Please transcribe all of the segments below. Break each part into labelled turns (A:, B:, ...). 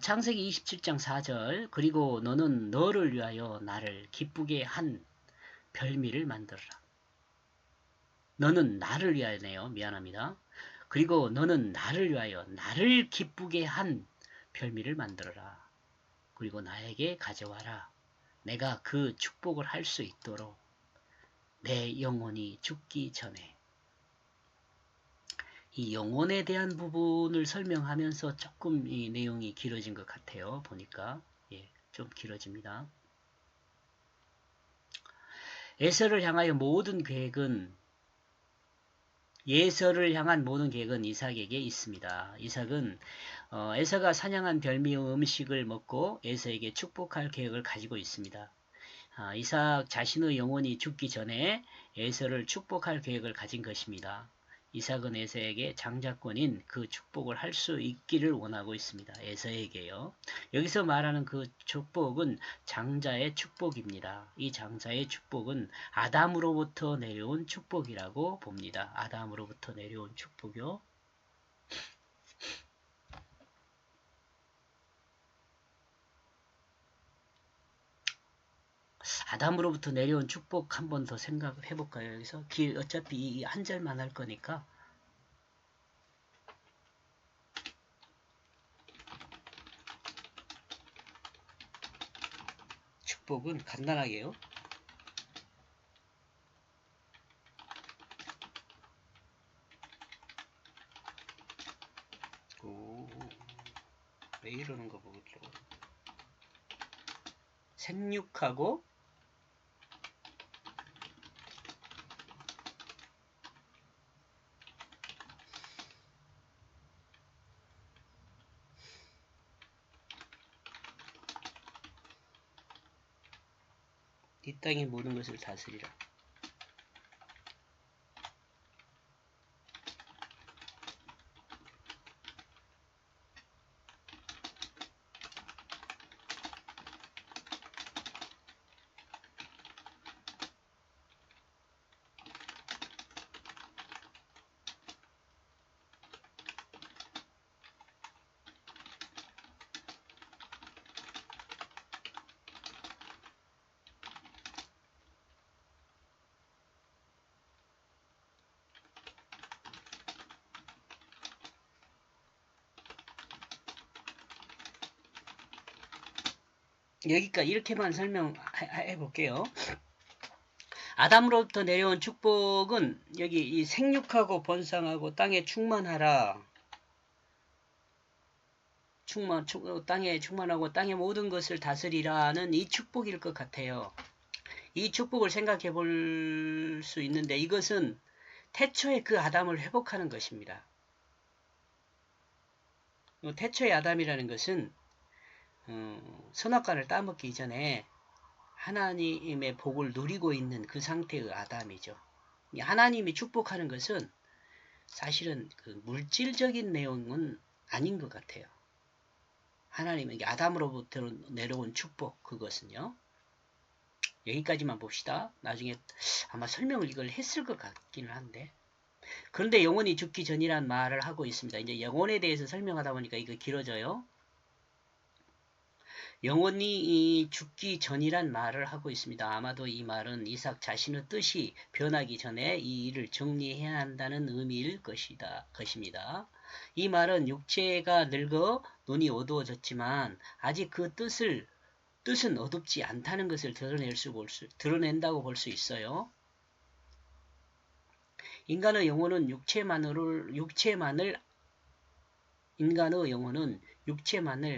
A: 창세기 27장 4절 그리고 너는 너를 위하여 나를 기쁘게 한 별미를 만들어라. 너는 나를 위하여네요. 미안합니다. 그리고 너는 나를 위하여 나를 기쁘게 한 별미를 만들어라. 그리고 나에게 가져와라. 내가 그 축복을 할 수 있도록 내 영혼이 죽기 전에. 이 영혼에 대한 부분을 설명하면서 조금 이 내용이 길어진 것 같아요. 보니까 좀 길어집니다. 예서를 향한 모든 계획은 이삭에게 있습니다. 이삭은 에서가 사냥한 별미 음식을 먹고 에서에게 축복할 계획을 가지고 있습니다. 이삭 자신의 영혼이 죽기 전에 에서를 축복할 계획을 가진 것입니다. 이삭은 에서에게 장자권인 그 축복을 할 수 있기를 원하고 있습니다. 에서에게요. 여기서 말하는 그 축복은 장자의 축복입니다. 이 장자의 축복은 아담으로부터 내려온 축복이라고 봅니다. 아담으로부터 내려온 축복이요. 아담으로부터 내려온 축복 한 번 더 생각해 볼까요? 여기서 어차피 이 한 절만 할 거니까 축복은 간단하게요. 왜 이러는 거 보겠죠. 생육하고 이 땅의 모든 것을 다스리라. 여기까지 이렇게만 설명해 볼게요. 아담으로부터 내려온 축복은 여기 이 생육하고 번성하고 땅에 충만하라. 땅에 충만하고 땅의 모든 것을 다스리라는 이 축복일 것 같아요. 이 축복을 생각해 볼 수 있는데 이것은 태초의 그 아담을 회복하는 것입니다. 태초의 아담이라는 것은 선악과를 따먹기 전에 하나님의 복을 누리고 있는 그 상태의 아담이죠. 하나님이 축복하는 것은 사실은 그 물질적인 내용은 아닌 것 같아요. 하나님에게 아담으로부터 내려온 축복, 그것은요. 여기까지만 봅시다. 나중에 아마 설명을 이걸 했을 것 같기는 한데. 그런데 영혼이 죽기 전이란 말을 하고 있습니다. 이제 영혼에 대해서 설명하다 보니까 이거 길어져요. 영혼이 죽기 전이란 말을 하고 있습니다. 아마도 이 말은 이삭 자신의 뜻이 변하기 전에 이 일을 정리해야 한다는 의미일 것입니다. 이 말은 육체가 늙어 눈이 어두워졌지만 아직 그 뜻은 어둡지 않다는 것을 드러낸다고 볼 수 있어요. 인간의 영혼은 육체만을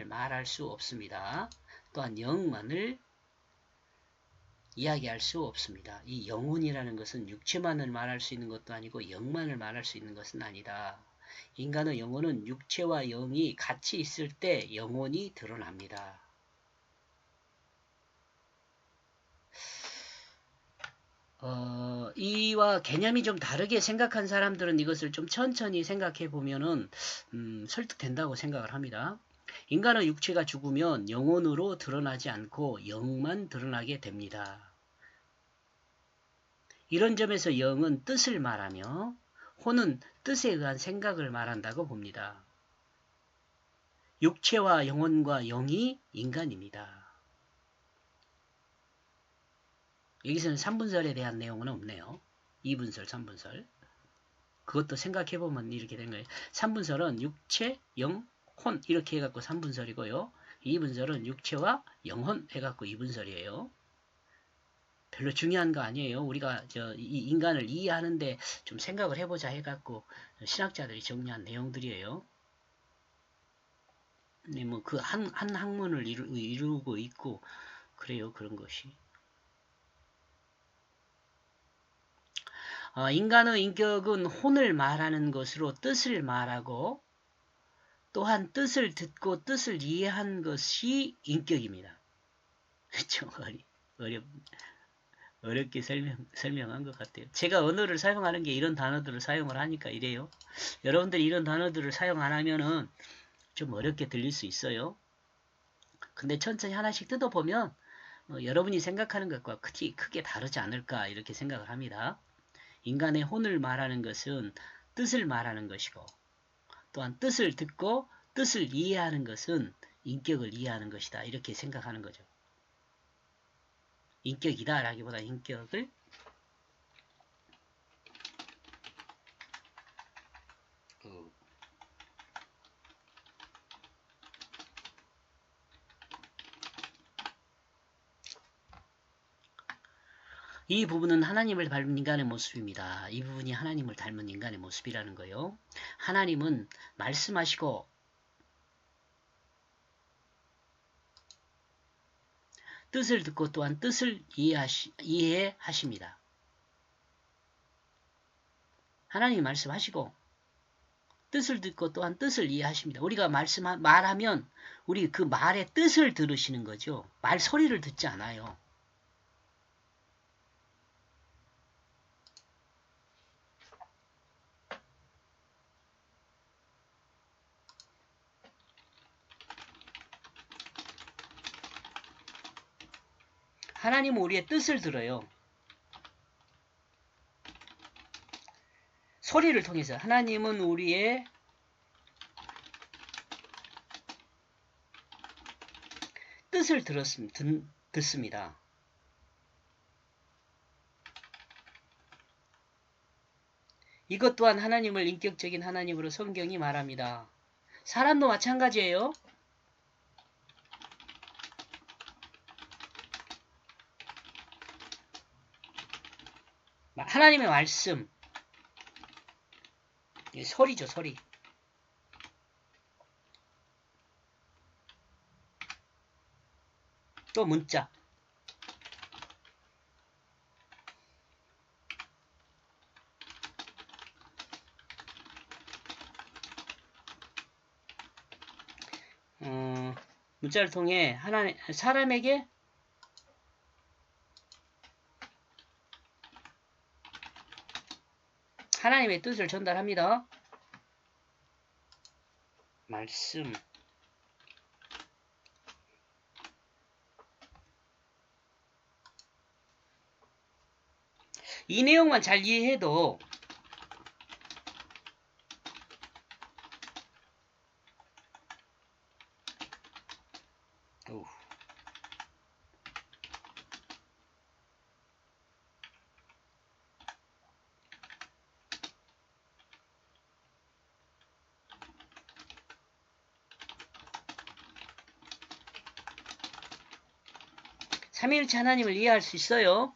A: 말할 수 없습니다. 또한 영만을 이야기할 수 없습니다. 이 영혼이라는 것은 육체만을 말할 수 있는 것도 아니고 영만을 말할 수 있는 것은 아니다. 인간의 영혼은 육체와 영이 같이 있을 때 영혼이 드러납니다. 이와 개념이 좀 다르게 생각한 사람들은 이것을 좀 천천히 생각해 보면은 설득된다고 생각을 합니다. 인간의 육체가 죽으면 영혼으로 드러나지 않고 영만 드러나게 됩니다. 이런 점에서 영은 뜻을 말하며 혼은 뜻에 의한 생각을 말한다고 봅니다. 육체와 영혼과 영이 인간입니다. 여기서는 3분설에 대한 내용은 없네요. 2분설, 3분설. 그것도 생각해보면 이렇게 된 거예요. 3분설은 육체, 영, 혼 이렇게 해갖고 3분설이고요. 2분설은 육체와 영혼 해갖고 2분설이에요. 별로 중요한 거 아니에요. 우리가 이 인간을 이해하는데 좀 생각을 해보자 해갖고 신학자들이 정리한 내용들이에요. 네, 뭐 그 한 학문을 이루고 있고 그래요. 그런 것이. 인간의 인격은 혼을 말하는 것으로 뜻을 말하고 또한 뜻을 듣고 뜻을 이해한 것이 인격입니다. 좀 어렵게 설명한 것 같아요. 제가 언어를 사용하는 게 이런 단어들을 사용을 하니까 이래요. 여러분들이 이런 단어들을 사용 안 하면은 좀 어렵게 들릴 수 있어요. 근데 천천히 하나씩 뜯어보면 여러분이 생각하는 것과 크게 다르지 않을까 이렇게 생각을 합니다. 인간의 혼을 말하는 것은 뜻을 말하는 것이고 또한 뜻을 듣고 뜻을 이해하는 것은 인격을 이해하는 것이다. 이렇게 생각하는 거죠. 인격이다 라기보다 인격을 이 부분은 하나님을 닮은 인간의 모습입니다. 이 부분이 하나님을 닮은 인간의 모습이라는 거예요. 하나님은 말씀하시고 뜻을 듣고 또한 뜻을 이해하십니다. 하나님이 말씀하시고 뜻을 듣고 또한 뜻을 이해하십니다. 우리가 말하면 우리 그 말의 뜻을 들으시는 거죠. 말 소리를 듣지 않아요. 하나님은 우리의 뜻을 들어요. 소리를 통해서 하나님은 우리의 뜻을 듣습니다. 이것 또한 하나님을 인격적인 하나님으로 성경이 말합니다. 사람도 마찬가지예요. 하나님의 말씀 소리죠. 소리. 또 문자. 문자를 통해 사람에게 하나님의 뜻을 전달합니다. 말씀. 이 내용만 잘 이해해도 삼위일체 하나님을 이해할 수 있어요.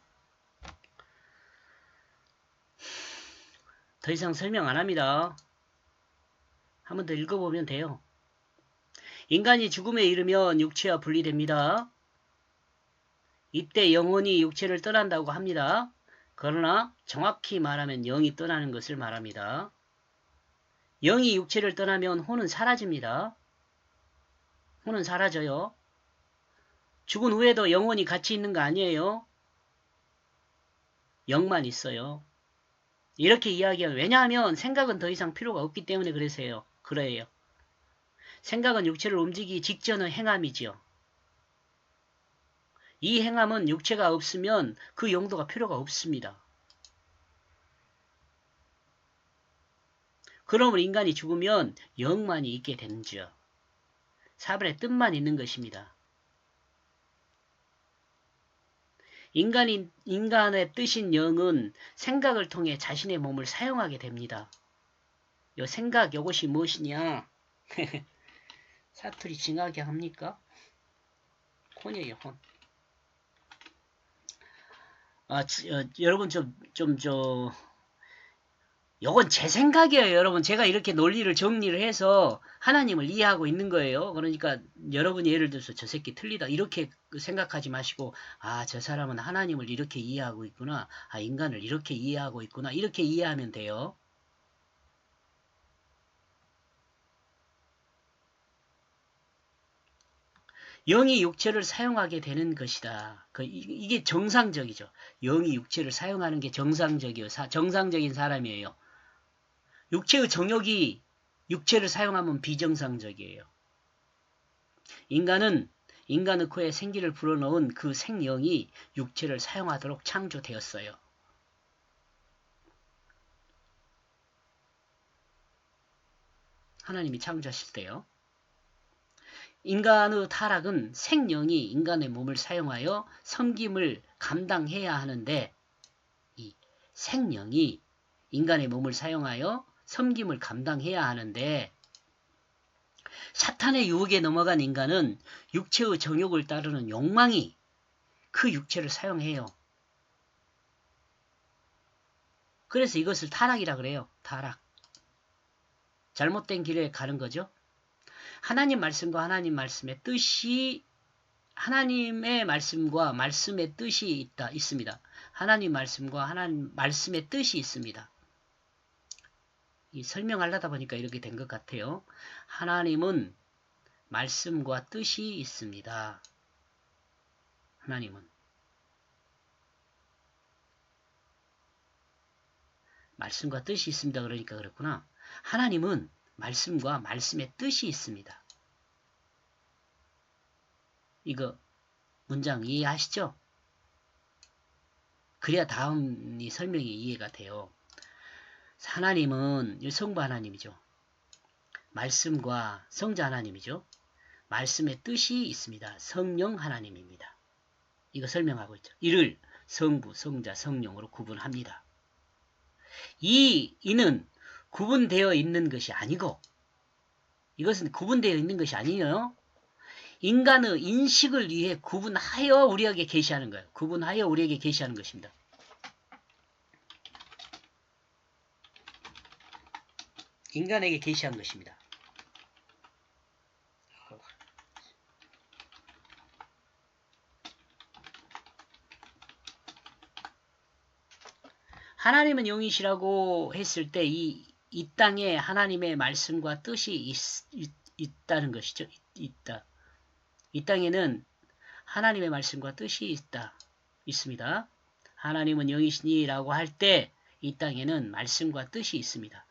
A: 더 이상 설명 안 합니다. 한 번 더 읽어보면 돼요. 인간이 죽음에 이르면 육체와 분리됩니다. 이때 영혼이 육체를 떠난다고 합니다. 그러나 정확히 말하면 영이 떠나는 것을 말합니다. 영이 육체를 떠나면 혼은 사라집니다. 혼은 사라져요. 죽은 후에도 영혼이 같이 있는 거 아니에요. 영만 있어요. 이렇게 이야기하면 왜냐하면 생각은 더 이상 필요가 없기 때문에 그래요. 생각은 육체를 움직이기 직전의 행함이지요. 이 행함은 육체가 없으면 그 용도가 필요가 없습니다. 그러면 인간이 죽으면 영만이 있게 되는지요. 4번의 뜻만 있는 것입니다. 인간의 뜻인 영은 생각을 통해 자신의 몸을 사용하게 됩니다. 요 생각, 요것이 무엇이냐? 사투리 징하게 합니까? 혼이에요, 혼. 여러분 요건 제 생각이에요. 여러분 제가 이렇게 논리를 정리를 해서 하나님을 이해하고 있는 거예요. 그러니까 여러분이 예를 들어서 저 새끼 틀리다 이렇게 생각하지 마시고 저 사람은 하나님을 이렇게 이해하고 있구나. 인간을 이렇게 이해하고 있구나. 이렇게 이해하면 돼요. 영이 육체를 사용하게 되는 것이다. 이게 정상적이죠. 영이 육체를 사용하는 게 정상적인 사람이에요. 육체의 정욕이 육체를 사용하면 비정상적이에요. 인간의 코에 생기를 불어넣은 그 생영이 육체를 사용하도록 창조되었어요. 하나님이 창조하실 때요. 인간의 타락은 생영이 인간의 몸을 사용하여 섬김을 감당해야 하는데 이 생영이 인간의 몸을 사용하여 섬김을 감당해야 하는데 사탄의 유혹에 넘어간 인간은 육체의 정욕을 따르는 욕망이 그 육체를 사용해요. 그래서 이것을 타락이라 그래요. 타락. 잘못된 길에 가는 거죠. 하나님 말씀과 하나님 말씀의 뜻이 하나님의 말씀과 말씀의 뜻이 있습니다. 하나님 말씀과 하나님 말씀의 뜻이 있습니다. 설명하려다 보니까 이렇게 된 것 같아요. 하나님은 말씀과 뜻이 있습니다. 하나님은 말씀과 뜻이 있습니다. 그러니까 그렇구나. 하나님은 말씀과 말씀의 뜻이 있습니다. 이거 문장 이해하시죠? 그래야 다음 이 설명이 이해가 돼요. 하나님은 성부 하나님이죠. 말씀과 성자 하나님이죠. 말씀의 뜻이 있습니다. 성령 하나님입니다. 이거 설명하고 있죠. 이를 성부, 성자, 성령으로 구분합니다. 이는 구분되어 있는 것이 아니고 이것은 구분되어 있는 것이 아니에요. 인간의 인식을 위해 구분하여 우리에게 계시하는 거예요. 구분하여 우리에게 계시하는 것입니다. 인간에게 계시한 것입니다. 하나님은 영이시라고 했을 때 이 땅에 하나님의 말씀과 뜻이 있다는 것이죠. 있다. 이 땅에는 하나님의 말씀과 뜻이 있습니다. 하나님은 영이시니라고 할 때 이 땅에는 말씀과 뜻이 있습니다.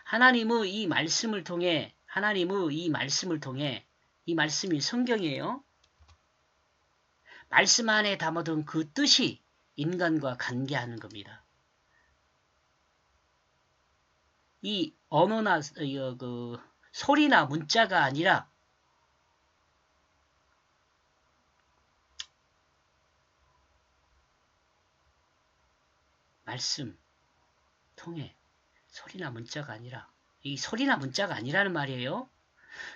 A: 하나님의 이 말씀을 통해 이 말씀이 성경이에요. 말씀 안에 담아둔 그 뜻이 인간과 관계하는 겁니다. 이 언어나 소리나 문자가 아니라 말씀 통해 소리나 문자가 아니라 이 소리나 문자가 아니라는 말이에요.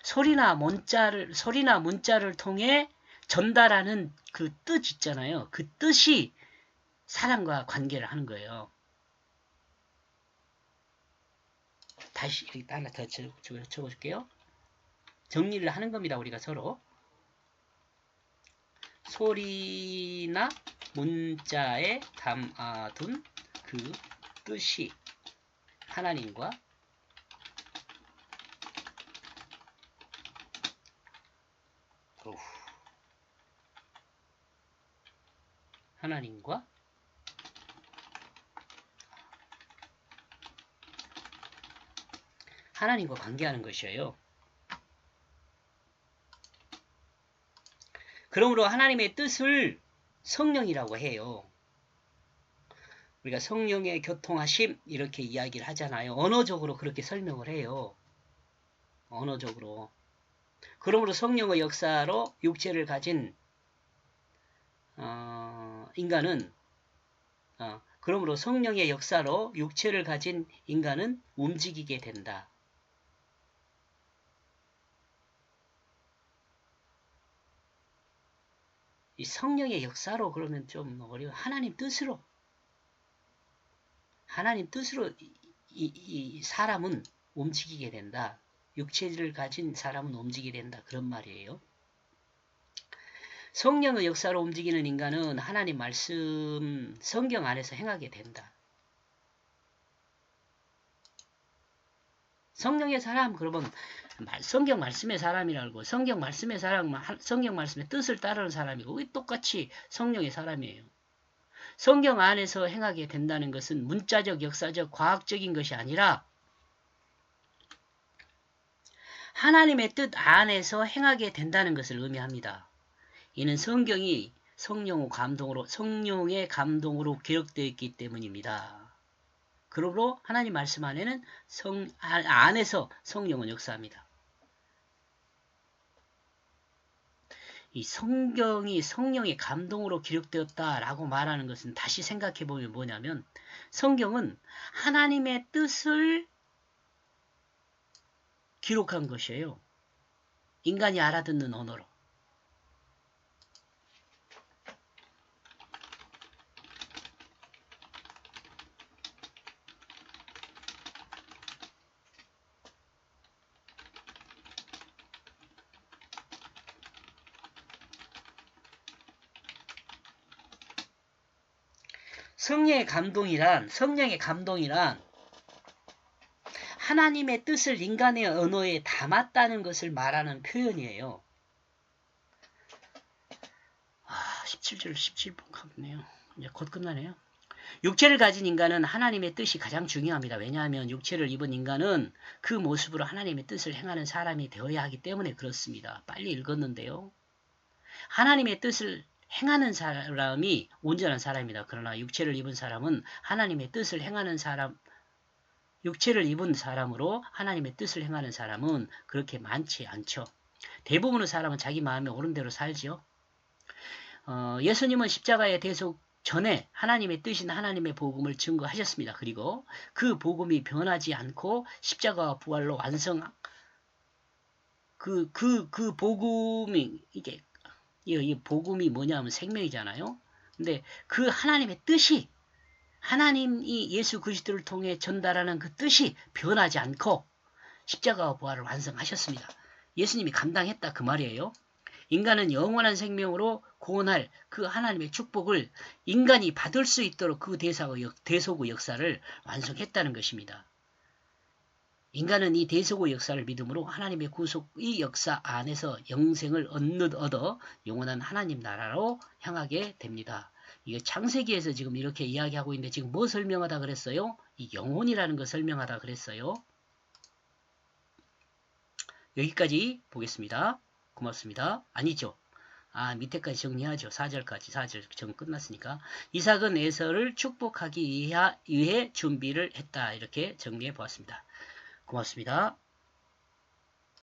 A: 소리나 문자를 통해 전달하는 그 뜻 있잖아요. 그 뜻이 사람과 관계를 하는 거예요. 다시 하나 더 적어줄게요. 정리를 하는 겁니다. 우리가 서로. 소리나 문자에 담아둔 그 뜻이 하나님과 하나님과 관계하는 것이에요. 그러므로 하나님의 뜻을 성령이라고 해요. 우리가 성령의 교통하심 이렇게 이야기를 하잖아요. 언어적으로 그렇게 설명을 해요. 언어적으로. 그러므로 성령의 역사로 육체를 가진 인간은 그러므로 성령의 역사로 육체를 가진 인간은 움직이게 된다. 이 성령의 역사로 그러면 좀 어려워. 하나님 뜻으로 이 사람은 움직이게 된다. 육체를 가진 사람은 움직이게 된다. 그런 말이에요. 성령의 역사로 움직이는 인간은 하나님 말씀 성경 안에서 행하게 된다. 성령의 사람 그러면 성경 말씀의 사람이라고 성경 말씀의 사람은 성경 말씀의 뜻을 따르는 사람이고 똑같이 성령의 사람이에요. 성경 안에서 행하게 된다는 것은 문자적, 역사적, 과학적인 것이 아니라 하나님의 뜻 안에서 행하게 된다는 것을 의미합니다. 이는 성경이 성령의 감동으로 기록되어 있기 때문입니다. 그러므로 하나님 말씀 안에는 안에서 성령은 역사합니다. 이 성경이 성령의 감동으로 기록되었다라고 말하는 것은 다시 생각해 보면 뭐냐면 성경은 하나님의 뜻을 기록한 것이에요. 인간이 알아듣는 언어로. 성령의 감동이란 하나님의 뜻을 인간의 언어에 담았다는 것을 말하는 표현이에요. 17분 가네요. 이제 곧 끝나네요. 육체를 가진 인간은 하나님의 뜻이 가장 중요합니다. 왜냐하면 육체를 입은 인간은 그 모습으로 하나님의 뜻을 행하는 사람이 되어야 하기 때문에 그렇습니다. 빨리 읽었는데요. 하나님의 뜻을 행하는 사람이 온전한 사람입니다. 그러나 육체를 입은 사람은 하나님의 뜻을 행하는 사람, 육체를 입은 사람으로 하나님의 뜻을 행하는 사람은 그렇게 많지 않죠. 대부분의 사람은 자기 마음에 옳은 대로 살지요. 예수님은 십자가의 대속 전에 하나님의 뜻인 하나님의 복음을 증거하셨습니다. 그리고 그 복음이 변하지 않고 십자가와 부활로 완성, 그 복음이, 이 복음이 뭐냐면 생명이잖아요. 근데 그 하나님의 뜻이, 하나님이 예수 그리스도를 통해 전달하는 그 뜻이 변하지 않고 십자가와 부활을 완성하셨습니다. 예수님이 감당했다 그 말이에요. 인간은 영원한 생명으로 구원할 그 하나님의 축복을 인간이 받을 수 있도록 그 대속의 역사를 완성했다는 것입니다. 인간은 이 대속의 역사를 믿음으로 하나님의 구속의 역사 안에서 영생을 얻어 영원한 하나님 나라로 향하게 됩니다. 이게 창세기에서 지금 이렇게 이야기하고 있는데 지금 뭐 설명하다 그랬어요? 이 영혼이라는 거 설명하다 그랬어요. 여기까지 보겠습니다. 고맙습니다. 아니죠. 밑에까지 정리하죠. 4절까지. 4절 정 끝났으니까. 이삭은 에서를 축복하기 위해 준비를 했다. 이렇게 정리해 보았습니다. 고맙습니다.